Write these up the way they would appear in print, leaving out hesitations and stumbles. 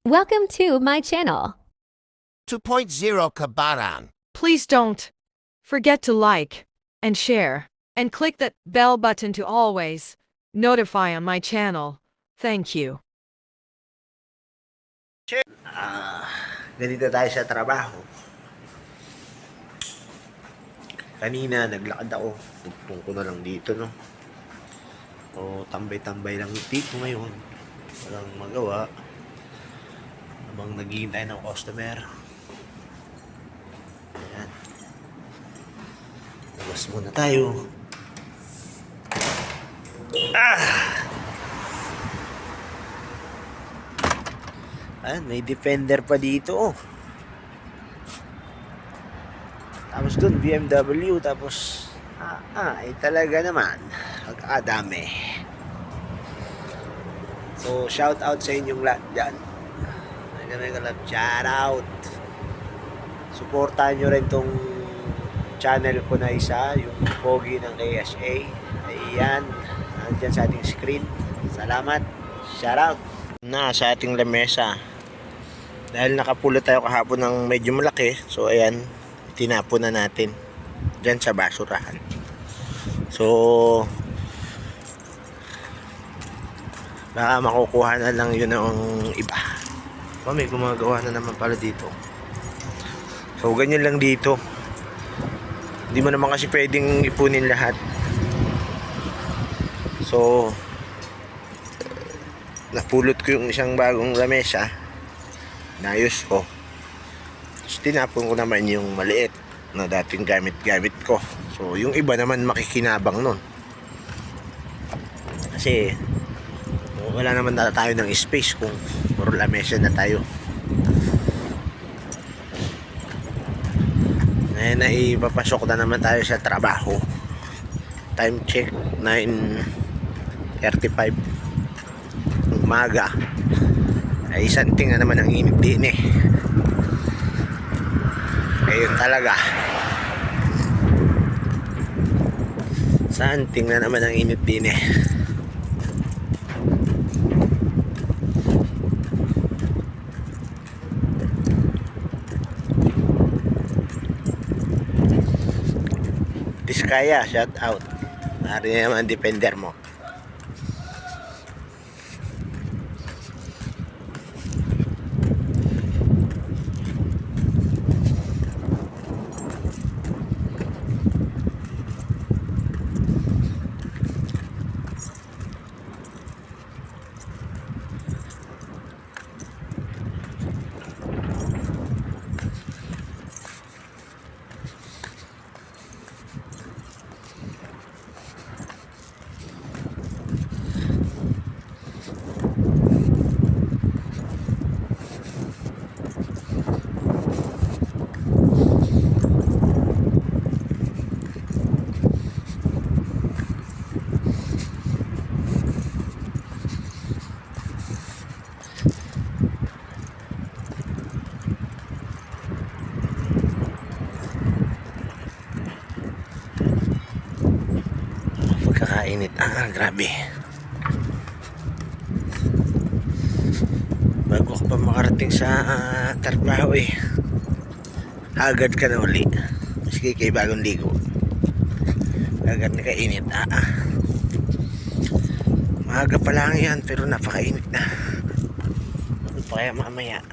Welcome to my channel. 2.0 Kabaran. Please don't forget to like and share and click that bell button to always notify on my channel. Thank you. Ganito tayo sa trabaho. Kanina naglakad ako. Tugtong ko na lang dito, no? O tambay-tambay lang dito ngayon. Walang magawa. Habang naghihintay ng customer. Ayan. Labas muna tayo. Ayan, may defender pa dito, oh. Tapos dun, BMW. Tapos, ay talaga naman. Pagkakadami. So, shout out sa inyong lahat dyan. Mega love, shout out. Supportahan nyo rin tong channel ko na isa, yung Pogi ng KSA. Ayan, nandyan sa ating screen. Salamat. Shout out. Na sa ating lamesa. Dahil nakapulot tayo kahapon ng medyo malaki. So, ayan, tinapon na natin dyan sa basurahan. So, baka makukuha na lang yun ng iba. May gumagawa na naman pala dito. So, ganyan lang dito. Hindi mo naman kasi pwedeng ipunin lahat. So, napulot ko yung isang bagong lamesa. Nayos ko. Tapos tinapon ko naman yung maliit na dating gamit-gamit ko. So, yung iba naman makikinabang nun. Kasi, wala naman na tayo ng space kung puro lamesa na tayo. Ngayon na ipapasok na naman tayo sa trabaho. Time check 9:35 umaga. Ay santing na naman ang init din eh. Ayun talaga. Santing na naman ang init din eh. Kaya, shout out. Nari naman defender mo. Pagkakainit. Grabe. Bago ka pa makarating sa trabaho eh. Agad ka na uli. Maski kay bagong ligo. Agad na kainit. Maaga pa lang yan pero napakainit na. Ano pa kaya mamaya?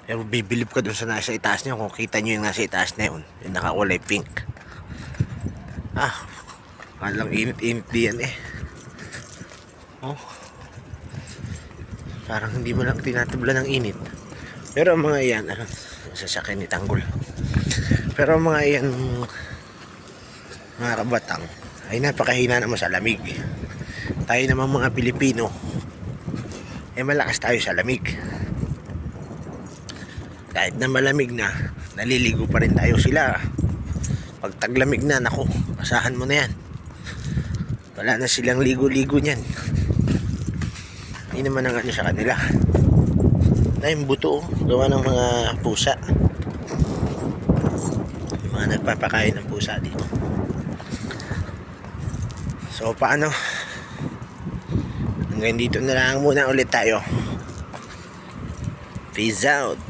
Pero bibilib ka dun sa nasa itaas niya. Kung kita nyo yung nasa itaas na yun, yung nakakulay pink. Walang init-init diyan eh. Oh. Parang hindi mo lang tinatabla ng init. Pero ang mga yan, sasakyan ni Tanggol. Pero ang mga yan, mga kabatang, ay napakahina naman sa lamig. Tayo naman mga Pilipino, eh malakas tayo sa lamig. Kahit na malamig na, naliligo pa rin tayo. Sila pag taglamig na, naku, asahan mo na yan. Wala na silang ligo-ligo niyan. Hindi naman ang ano sa kanila. Na yung buto, gawa ng mga pusa. Yung mga nagpapakain ng pusa dito. So paano? Hanggang dito na lang muna ulit tayo. Peace out.